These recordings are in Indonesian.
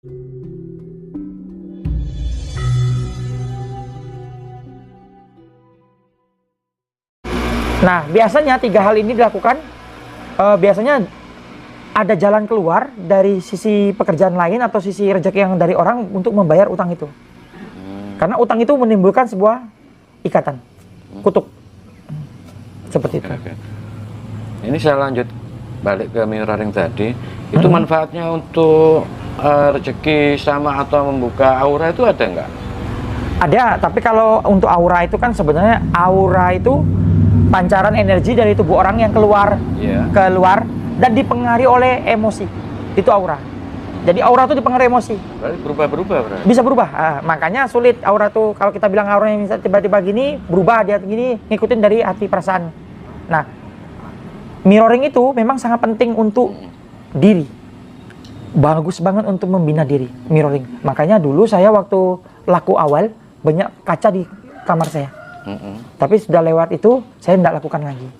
Nah, biasanya 3 hal ini dilakukan. Biasanya ada jalan keluar dari sisi pekerjaan lain atau sisi rezeki yang dari orang untuk membayar utang itu. Karena utang itu menimbulkan sebuah ikatan, kutuk. Seperti itu. Oke. Ini saya lanjut balik ke mirroring tadi. Itu manfaatnya untuk rezeki sama atau membuka aura itu ada nggak? Ada, tapi kalau untuk aura itu kan sebenarnya aura itu pancaran energi dari tubuh orang yang keluar dan dipengaruhi oleh emosi. Itu aura. Jadi aura itu dipengaruhi emosi. Berarti berubah-berubah berarti. Bisa berubah. Makanya sulit aura tuh, kalau kita bilang aura yang tiba-tiba gini berubah, dia gini ngikutin dari hati perasaan. Nah, mirroring itu memang sangat penting untuk diri. Bagus banget untuk membina diri, mirroring. Makanya dulu saya waktu laku awal banyak kaca di kamar saya. Tapi sudah lewat itu, saya tidak lakukan lagi.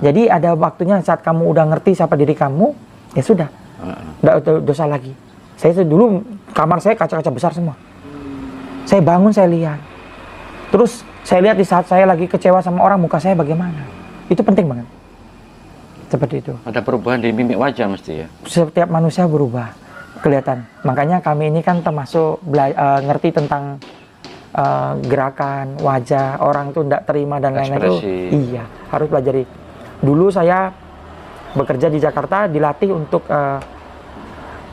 Jadi ada waktunya saat kamu udah ngerti siapa diri kamu, ya sudah, tidak dosa lagi. Saya dulu kamar saya kaca-kaca besar semua. Saya bangun, saya lihat. Terus saya lihat di saat saya lagi kecewa sama orang, muka saya bagaimana. Itu penting banget. Seperti itu. Ada perubahan di mimik wajah mesti ya? Setiap manusia berubah, kelihatan. Makanya kami ini kan termasuk ngerti tentang gerakan wajah orang tuh tidak terima dan lain-lain itu. Iya, harus pelajari. Dulu saya bekerja di Jakarta, dilatih untuk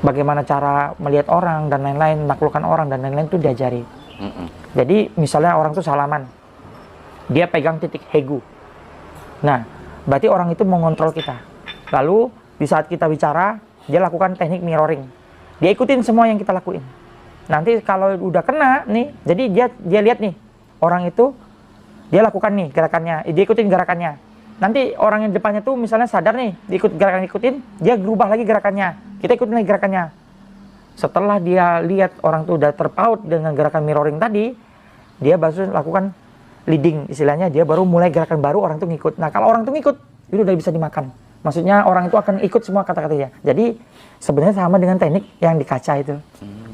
bagaimana cara melihat orang dan lain-lain, menaklukkan orang dan lain-lain itu diajari. Jadi misalnya orang tuh salaman, dia pegang titik hegu. Nah, berarti orang itu mengontrol kita. Lalu di saat kita bicara, dia lakukan teknik mirroring. Dia ikutin semua yang kita lakuin. Nanti kalau udah kena nih, jadi dia lihat nih, orang itu dia lakukan nih gerakannya, dia ikutin gerakannya. Nanti orang yang depannya tuh misalnya sadar nih, ikut gerakan ikutin, dia berubah lagi gerakannya. Kita ikutin lagi gerakannya. Setelah dia lihat orang tuh udah terpaut dengan gerakan mirroring tadi, dia baru lakukan leading, istilahnya dia baru mulai gerakan baru, orang tuh ngikut. Nah, kalau orang tuh ngikut, itu udah bisa dimakan. Maksudnya orang itu akan ikut semua kata-katanya. Jadi sebenarnya sama dengan teknik yang di kaca itu.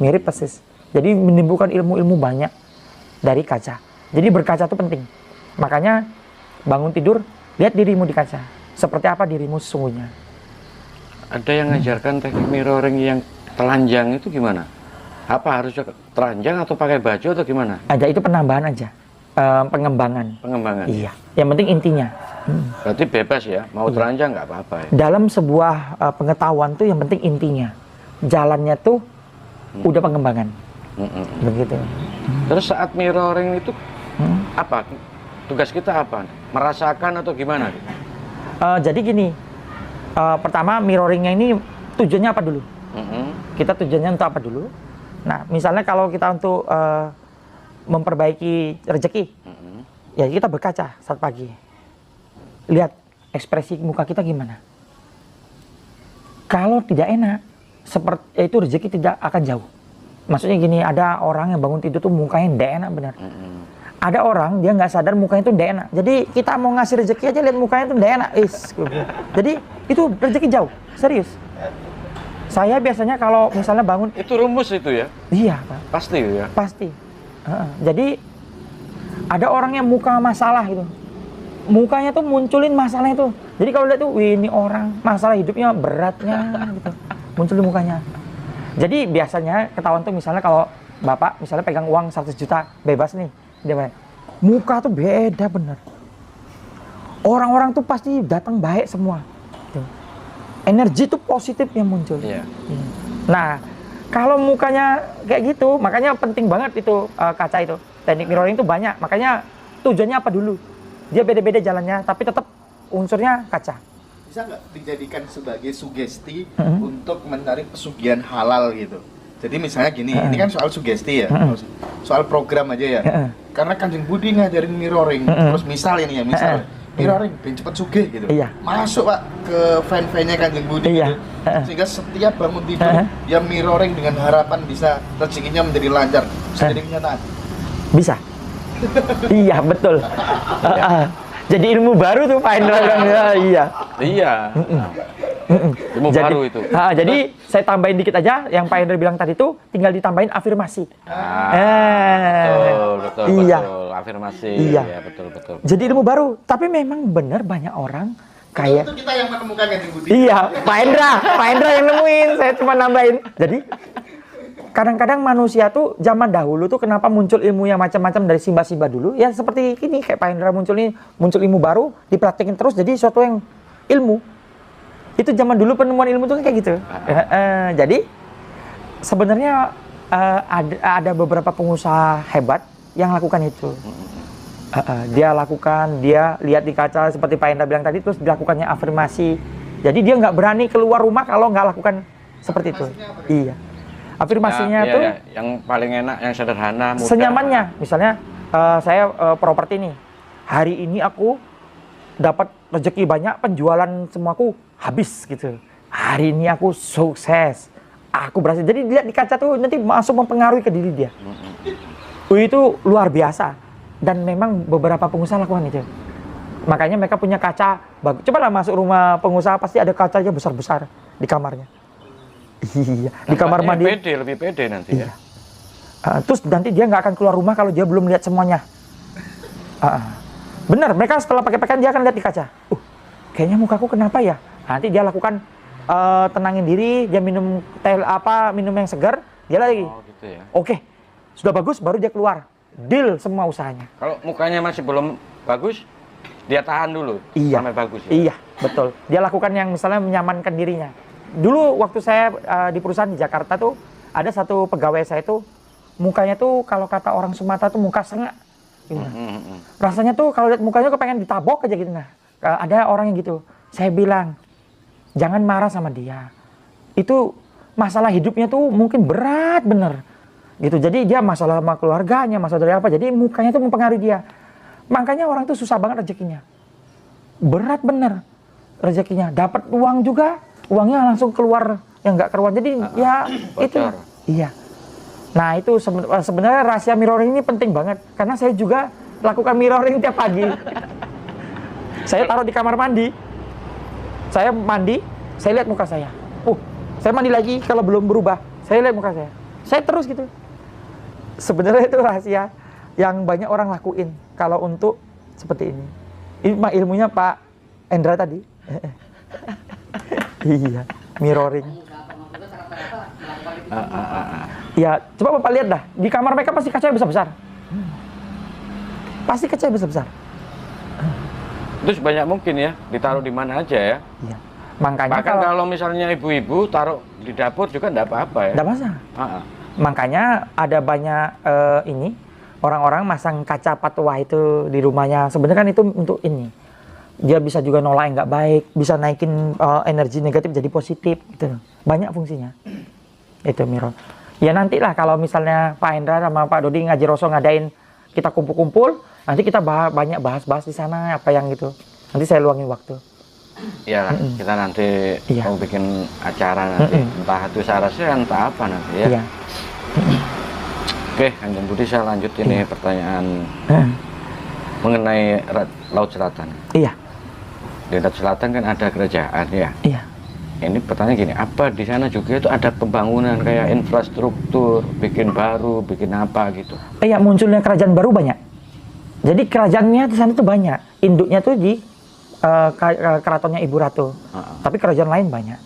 Mirip persis. Jadi menimbulkan ilmu-ilmu banyak dari kaca. Jadi berkaca itu penting. Makanya bangun tidur, lihat dirimu di kaca. Seperti apa dirimu sesungguhnya. Ada yang ngajarkan teknik mirroring yang telanjang itu gimana? Apa harus telanjang atau pakai baju atau gimana? Ada, itu penambahan aja. Pengembangan. Iya. Yang penting intinya. Berarti bebas ya, mau telanjang nggak apa-apa ya? Dalam sebuah pengetahuan tuh yang penting intinya. Jalannya tuh udah pengembangan. Begitu. Terus saat mirroring itu apa? Tugas kita apa? Merasakan atau gimana? Jadi gini, pertama mirroringnya ini tujuannya apa dulu? Kita tujuannya untuk apa dulu? Nah, misalnya kalau kita untuk memperbaiki rezeki, ya kita berkaca saat pagi. Lihat ekspresi muka kita gimana. Kalau tidak enak, seperti itu rezeki tidak akan jauh. Maksudnya gini, ada orang yang bangun tidur tuh mukanya tidak enak benar. Ada orang dia nggak sadar mukanya tuh tidak enak. Jadi kita mau ngasih rezeki aja lihat mukanya tuh tidak enak. Jadi itu rezeki jauh, serius. Saya biasanya kalau misalnya bangun, itu rumus itu ya? Iya, Pak. Pasti ya? Pasti. Jadi ada orang yang muka masalah gitu, mukanya tuh munculin masalah itu. Jadi kalau lihat tuh, wih, ini orang masalah hidupnya beratnya gitu, muncul di mukanya. Jadi biasanya ketahuan tuh misalnya kalau bapak misalnya pegang uang 100 juta bebas nih, dia baik, muka tuh beda bener. Orang-orang tuh pasti datang baik semua. Energi tuh positif yang muncul. Nah, kalau mukanya kayak gitu, makanya penting banget itu kaca itu. Teknik mirroring itu banyak, makanya tujuannya apa dulu. Dia beda-beda jalannya, tapi tetap unsurnya kaca. Bisa nggak dijadikan sebagai sugesti untuk mencari pesugihan halal gitu? Jadi misalnya gini, ini kan soal sugesti ya, soal program aja ya. Karena Kanjeng Budi ngajarin mirroring, terus misal ini ya, misal mirroring, biar cepet sugih gitu. Masuk Pak ke fan-fannya Kanjeng Budi gitu. Sehingga setiap bangun tidur, dia mirroring dengan harapan bisa rezekinya menjadi lancar. Bisa jadi kenyataan? Bisa. Iya, betul. Jadi ilmu baru tuh Pak Indra. Iya. Ilmu baru itu. Jadi saya tambahin dikit aja, yang Pak Hendra bilang tadi itu tinggal ditambahin afirmasi. Betul, iya. betul. Afirmasi. Iya. Ya, betul. Jadi ilmu baru, tapi memang benar banyak orang kayak itu kita yang menemukan Kanjeng Budi. Iya, Pak Hendra yang nemuin, saya cuma nambahin. Jadi kadang-kadang manusia tuh zaman dahulu tuh kenapa muncul ilmu yang macam-macam dari Simba dulu? Ya seperti ini, kayak Pak Hendra muncul ilmu baru, dipraktekin terus jadi suatu yang ilmu. Itu zaman dulu penemuan ilmu tuh kayak gitu. Jadi sebenarnya ada beberapa pengusaha hebat yang lakukan itu. Dia lihat di kaca seperti Pak Hendra bilang tadi, terus dilakukannya afirmasi. Jadi dia nggak berani keluar rumah kalau nggak lakukan seperti itu. Iya. Afirmasinya tuh yang paling enak, yang sederhana, mudah. Senyamannya. Misalnya saya properti nih. Hari ini aku dapat rezeki banyak, penjualan semuaku habis gitu. Hari ini aku sukses. Aku berhasil. Jadi dilihat di kaca tuh nanti langsung mempengaruhi ke diri dia. Itu luar biasa. Dan memang beberapa pengusaha lakukan itu. Makanya mereka punya kaca bagus. Coba lah masuk rumah pengusaha, pasti ada kacanya besar-besar di kamarnya. Iya, di kamar mandi. Lebih pede nanti ya. Terus nanti dia nggak akan keluar rumah kalau dia belum lihat semuanya. Benar, mereka setelah pakai pakaian dia akan lihat di kaca. Kayaknya mukaku kenapa ya? Nanti dia lakukan tenangin diri, dia minum minum yang segar, dia lagi. Gitu ya. Oke, sudah bagus, baru dia keluar. Deal semua usahanya. Kalau mukanya masih belum bagus, dia tahan dulu sampai bagus. Ya? Iya, betul. Dia lakukan yang misalnya menyamankan dirinya. Dulu waktu saya di perusahaan di Jakarta tuh ada satu pegawai saya tuh mukanya tuh kalau kata orang Sumatera tuh muka sengak. Gitu. Rasanya tuh kalau lihat mukanya kepengen ditabok aja gitu. Nah, ada orang yang gitu. Saya bilang jangan marah sama dia. Itu masalah hidupnya tuh mungkin berat bener. Gitu. Jadi dia masalah sama keluarganya, masalah dari apa. Jadi mukanya tuh mempengaruhi dia. Makanya orang tuh susah banget rezekinya. Berat bener rezekinya. Dapat uang juga, uangnya langsung keluar yang nggak keluar. Jadi ya bocor. Itu. Iya. Nah itu sebenarnya rahasia mirroring ini penting banget. Karena saya juga lakukan mirroring tiap pagi. Saya taruh di kamar mandi. Saya mandi, saya lihat muka saya. Saya mandi lagi kalau belum berubah. Saya lihat muka saya. Saya terus gitu. Sebenarnya itu rahasia yang banyak orang lakuin kalau untuk seperti ini. Ini ilmunya Pak Hendra tadi. Iya, mirroring. Ya, coba Bapak lihat dah. Di kamar mereka pasti kacanya besar-besar. Pasti kacanya besar-besar. Itu sebanyak mungkin ya, ditaruh di mana aja ya. Iya. Makanya kalau misalnya ibu-ibu taruh di dapur juga enggak apa-apa ya. Enggak masalah. Makanya ada banyak orang-orang masang kaca patwa itu di rumahnya. Sebenarnya kan itu untuk ini. Dia bisa juga nolak yang nggak baik, bisa naikin energi negatif jadi positif gitu. Banyak fungsinya. Itu mirror. Ya nantilah kalau misalnya Pak Hendra sama Pak Dodi ngaji Roso ngadain kita kumpul-kumpul, nanti kita banyak bahas-bahas di sana apa yang gitu. Nanti saya luangin waktu. Iya, kita nanti mau bikin acara nanti, entah itu sarasnya, entah apa nanti ya. Iya. Oke, Kanjeng Budi, saya lanjut ini pertanyaan mengenai Laut Selatan. Iya. Di Laut Selatan kan ada kerajaan ya. Iya. Ini pertanyaan gini, apa di sana juga itu ada pembangunan kayak infrastruktur, bikin baru, bikin apa gitu? Iya, munculnya kerajaan baru banyak. Jadi kerajaannya di sana tuh banyak. Induknya tuh di keratonnya Ibu Ratu. Tapi kerajaan lain banyak.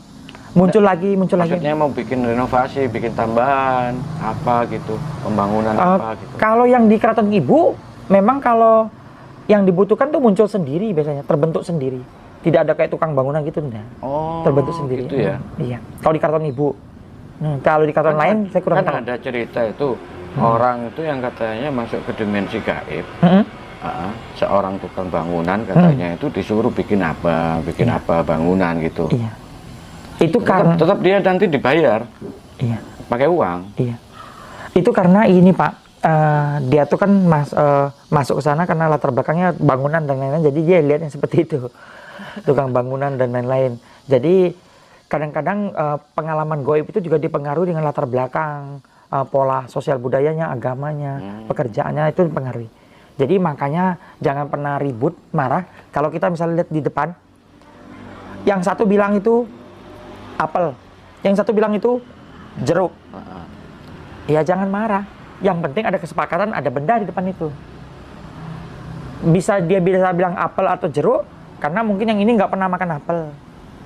Muncul lagi. Maksudnya mau bikin renovasi, bikin tambahan, apa gitu, pembangunan apa gitu. Kalau yang di keraton Ibu, memang kalau yang dibutuhkan tuh muncul sendiri biasanya, terbentuk sendiri. Tidak ada kayak tukang bangunan gitu, enggak. Terbentuk sendiri. Gitu ya? Iya. Kalau di keraton Ibu. Kalau di keraton lain, saya kurang tahu. Kan ada cerita itu, orang itu yang katanya masuk ke dimensi gaib. Seorang tukang bangunan katanya itu disuruh bikin apa bangunan gitu. Iya. Itu karena tetap dia nanti dibayar. Iya. Pakai uang. Iya. Itu karena ini Pak, dia tuh kan masuk ke sana karena latar belakangnya bangunan dan lain-lain. Jadi dia lihatnya seperti itu, tukang bangunan dan lain-lain. Jadi kadang-kadang pengalaman goib itu juga dipengaruhi dengan latar belakang, pola sosial budayanya, agamanya, pekerjaannya itu dipengaruhi. Jadi makanya jangan pernah ribut, marah. Kalau kita misalnya lihat di depan, yang satu bilang itu apel. Yang satu bilang itu jeruk. Ya jangan marah. Yang penting ada kesepakatan, ada benda di depan itu. Dia bisa bilang apel atau jeruk, karena mungkin yang ini nggak pernah makan apel.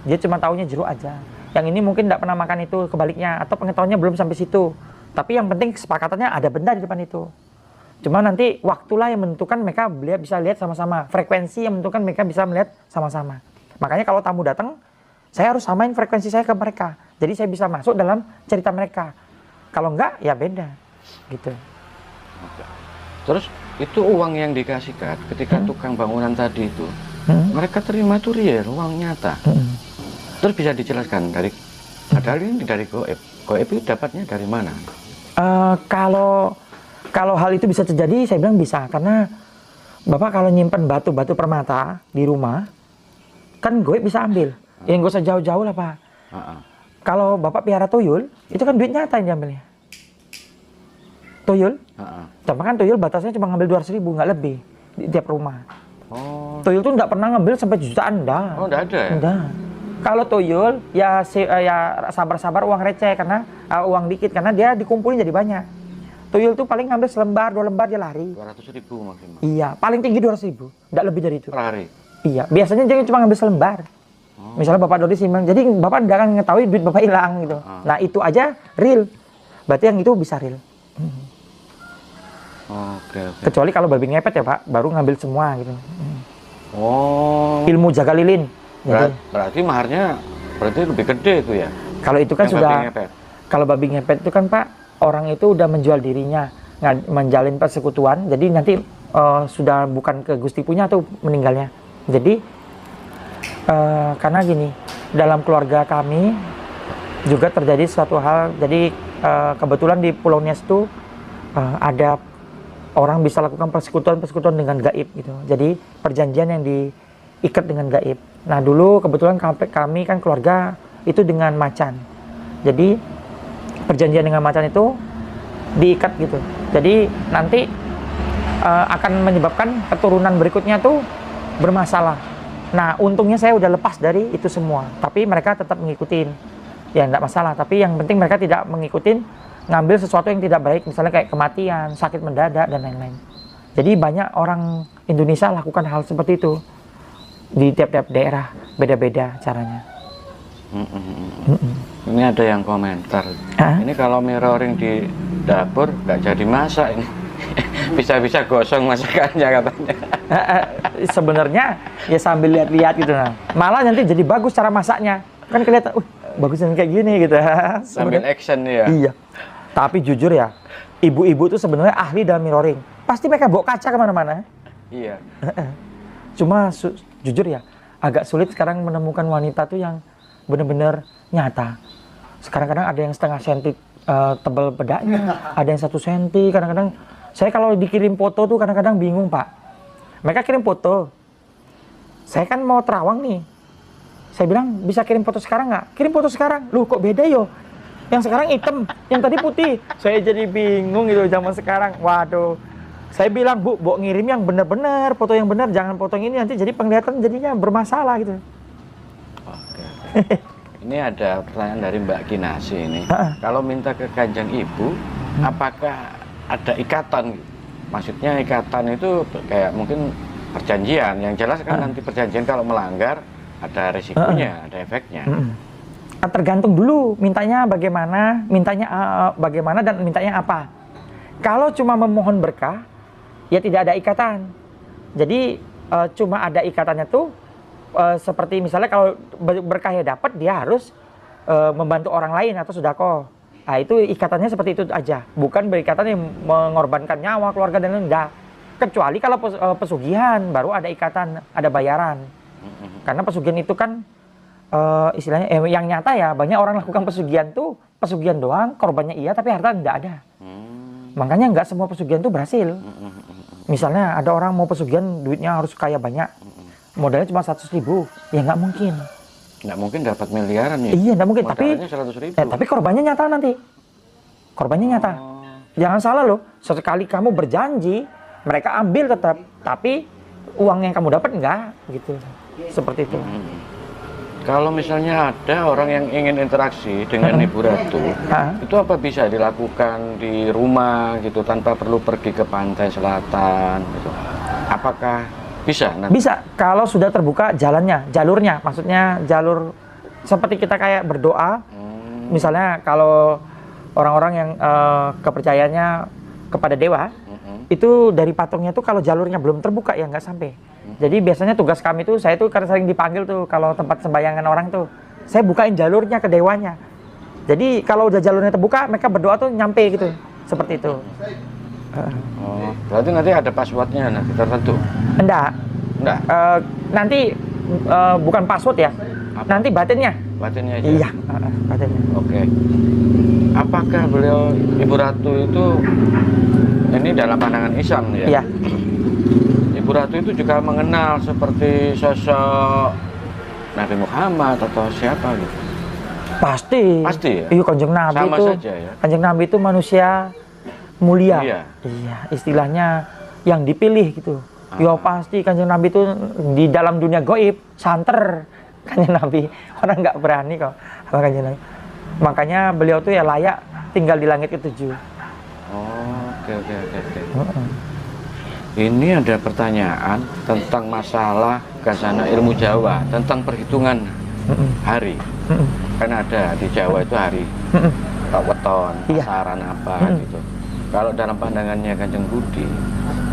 Dia cuma taunya jeruk aja. Yang ini mungkin nggak pernah makan itu, kebaliknya. Atau pengetahuannya belum sampai situ. Tapi yang penting kesepakatannya ada benda di depan itu. Cuma nanti waktulah yang menentukan mereka bisa lihat sama-sama. Frekuensi yang menentukan mereka bisa melihat sama-sama. Makanya kalau tamu datang, saya harus samain frekuensi saya ke mereka. Jadi saya bisa masuk dalam cerita mereka. Kalau enggak, ya beda. Gitu. Terus itu uang yang dikasihkan ketika tukang bangunan tadi itu, mereka terima itu real, uang nyata. Terus bisa dijelaskan padahal ini dari goib. Goib itu dapatnya dari mana? Kalau hal itu bisa terjadi, saya bilang bisa. Karena Bapak kalau nyimpen batu-batu permata di rumah, kan goib bisa ambil. Yang nggak usah jauh-jauh lah Pak. Kalau Bapak piara tuyul, itu kan duit nyata yang diambilnya. Tuyul, tapi kan tuyul batasnya cuma ngambil 200.000, nggak lebih di tiap rumah. Tuyul tuh nggak pernah ngambil sampai jutaan, dah. Nggak ada ya? Nggak. Kalau tuyul, ya sabar-sabar uang receh, karena uang dikit, karena dia dikumpulin jadi banyak. Tuyul tuh paling ngambil selembar, 2 lembar dia lari. 200.000 maksimal. Iya, paling tinggi 200.000, nggak lebih dari itu. Lari. Iya, biasanya dia cuma ngambil selembar. Misalnya Bapak Dodi simpan, jadi Bapak nggak akan mengetahui duit Bapak hilang gitu. Nah itu aja real, berarti yang itu bisa real. Oke. Kecuali kalau babi ngepet ya Pak, baru ngambil semua gitu. Ilmu jaga lilin. Berarti maharnya lebih gede itu ya? Kalau itu kan kalau babi ngepet itu kan Pak, orang itu udah menjual dirinya, menjalin persekutuan, jadi nanti sudah bukan ke Gusti punya atau meninggalnya. Jadi karena gini, dalam keluarga kami juga terjadi suatu hal. Jadi kebetulan di Pulau Nias itu ada orang bisa lakukan persekutuan dengan gaib gitu. Jadi perjanjian yang diikat dengan gaib. Nah dulu kebetulan kami kan keluarga itu dengan macan. Jadi perjanjian dengan macan itu diikat gitu. Jadi nanti akan menyebabkan keturunan berikutnya tuh bermasalah. Nah, untungnya saya udah lepas dari itu semua. Tapi mereka tetap ngikutin. Ya, enggak masalah. Tapi yang penting mereka tidak ngikutin, ngambil sesuatu yang tidak baik. Misalnya kayak kematian, sakit mendadak, dan lain-lain. Jadi banyak orang Indonesia lakukan hal seperti itu. Di tiap-tiap daerah, beda-beda caranya. Ini ada yang komentar. Ini kalau mirroring di dapur, nggak jadi masak ini. Bisa-bisa gosong masakannya katanya. Sebenarnya ya sambil lihat-lihat gitu nah. Malah nanti jadi bagus cara masaknya. Kan kelihatan, bagus kayak gini gitu. Sambil action ya. Iya. Tapi jujur ya, ibu-ibu tuh sebenarnya ahli dalam mirroring. Pasti mereka bawa kaca kemana-mana. Iya. Cuma jujur ya, agak sulit sekarang menemukan wanita tuh yang benar-benar nyata. Sekarang kadang ada yang setengah senti tebal bedaknya, ada yang 1 senti. Kadang-kadang saya kalau dikirim foto tuh kadang-kadang bingung Pak. Mereka kirim foto, saya kan mau terawang nih. Saya bilang bisa kirim foto sekarang nggak? Kirim foto sekarang. Loh kok beda yo? Yang sekarang hitam, yang tadi putih. Saya jadi bingung gitu zaman sekarang. Waduh. Saya bilang Bu ngirim yang benar-benar, foto yang benar, jangan foto yang ini, nanti jadi penglihatan jadinya bermasalah gitu. Oke. Ini ada pertanyaan dari Mbak Kinasi ini. Kalau minta ke Kanjeng Ibu, apakah ada ikatan? Maksudnya ikatan itu kayak mungkin perjanjian. Yang jelas kan nanti perjanjian kalau melanggar ada resikonya, ada efeknya. Tergantung dulu mintanya bagaimana, bagaimana dan mintanya apa. Kalau cuma memohon berkah, ya tidak ada ikatan. Jadi cuma ada ikatannya tuh seperti misalnya kalau berkahnya dapat, dia harus membantu orang lain atau sedekah. Nah itu ikatannya seperti itu aja, bukan berikatan yang mengorbankan nyawa keluarga dan lain-lain. Enggak. Kecuali kalau pesugihan baru ada ikatan, ada bayaran. Karena pesugihan itu kan istilahnya yang nyata ya, banyak orang lakukan pesugihan tuh pesugihan doang, korbannya iya tapi harta enggak ada. Makanya nggak semua pesugihan tuh berhasil. Misalnya ada orang mau pesugihan duitnya harus kaya banyak, modalnya cuma 100.000, ya nggak mungkin. Nggak mungkin dapat miliaran ya? Iya nggak mungkin, tapi korbannya nyata nanti. Korbannya nyata. Jangan salah loh, sesekali kamu berjanji, mereka ambil tetap, tapi uang yang kamu dapat enggak gitu. Seperti itu. Kalau misalnya ada orang yang ingin interaksi dengan Ibu Ratu, itu apa bisa dilakukan di rumah gitu tanpa perlu pergi ke pantai selatan gitu? Apakah bisa? Bisa, kalau sudah terbuka jalannya, jalurnya, maksudnya jalur seperti kita kayak berdoa. Misalnya kalau orang-orang yang kepercayaannya kepada dewa, itu dari patungnya tuh kalau jalurnya belum terbuka ya nggak sampai. Jadi biasanya tugas kami tuh, saya tuh karena sering dipanggil tuh kalau tempat sembayangan orang tuh, saya bukain jalurnya ke dewanya. Jadi kalau udah jalurnya terbuka, mereka berdoa tuh nyampe gitu, seperti itu. Oh, berarti nanti ada passwordnya nanti tertentu? Enggak. Nanti bukan password ya, apa? Nanti batinnya. Batinnya aja? Iya, batinnya. Oke. Apakah beliau, Ibu Ratu itu, ini dalam pandangan Islam ya? Iya. Ibu Ratu itu juga mengenal seperti sosok Nabi Muhammad atau siapa gitu? Pasti. Pasti ya? Iya, Kanjeng Nabi sama itu. Saja, ya? Kanjeng Nabi itu manusia mulia. Iya. Iya, istilahnya yang dipilih gitu. Ya pasti Kanjeng Nabi itu di dalam dunia gaib santer Kanjeng Nabi. Orang nggak berani kok sama Kanjeng Nabi. Makanya beliau tuh ya layak tinggal di langit ke-7. Oh, oke. Ini ada pertanyaan tentang masalah khazanah ilmu Jawa, tentang perhitungan hari. Kan ada di Jawa itu hari weton, pasaran apa gitu. Kalau dalam pandangannya Kanjeng Budi,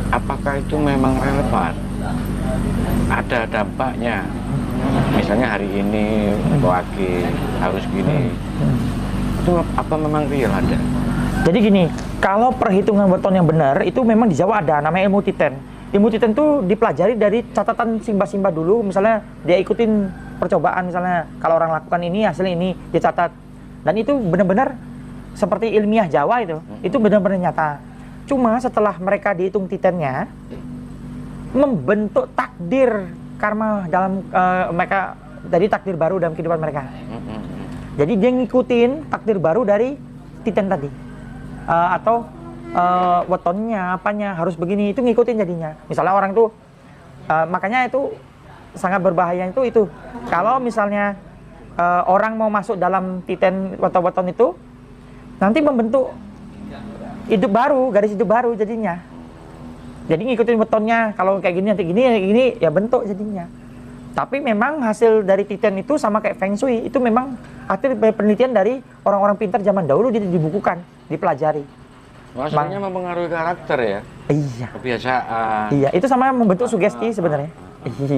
apakah itu memang relevan? Ada dampaknya? Misalnya hari ini wage harus gini. Itu apa memang real ada? Jadi gini, kalau perhitungan weton yang benar itu memang di Jawa ada, namanya ilmu titen. Ilmu titen itu dipelajari dari catatan simba-simba dulu, misalnya dia ikutin percobaan, misalnya kalau orang lakukan ini hasilnya ini dicatat. Dan itu benar-benar seperti ilmiah Jawa itu benar-benar nyata. Cuma setelah mereka dihitung titennya, membentuk takdir karma dalam mereka, jadi takdir baru dalam kehidupan mereka. Jadi dia ngikutin takdir baru dari titen tadi. Atau wetonnya, apanya harus begini, itu ngikutin jadinya. Misalnya orang tuh, makanya itu sangat berbahaya itu. Kalau misalnya orang mau masuk dalam titen weton itu, nanti membentuk hidup baru, garis hidup baru jadinya. Jadi ngikutin wetonnya, kalau kayak gini nanti gini ya bentuk jadinya. Tapi memang hasil dari titen itu sama kayak Feng Shui, itu memang hasil penelitian dari orang-orang pintar zaman dahulu, jadi dibukukan, dipelajari. Maksudnya mempengaruhi karakter ya? Iya. Kebiasaan. Iya, itu sama membentuk sugesti sebenarnya. Iya.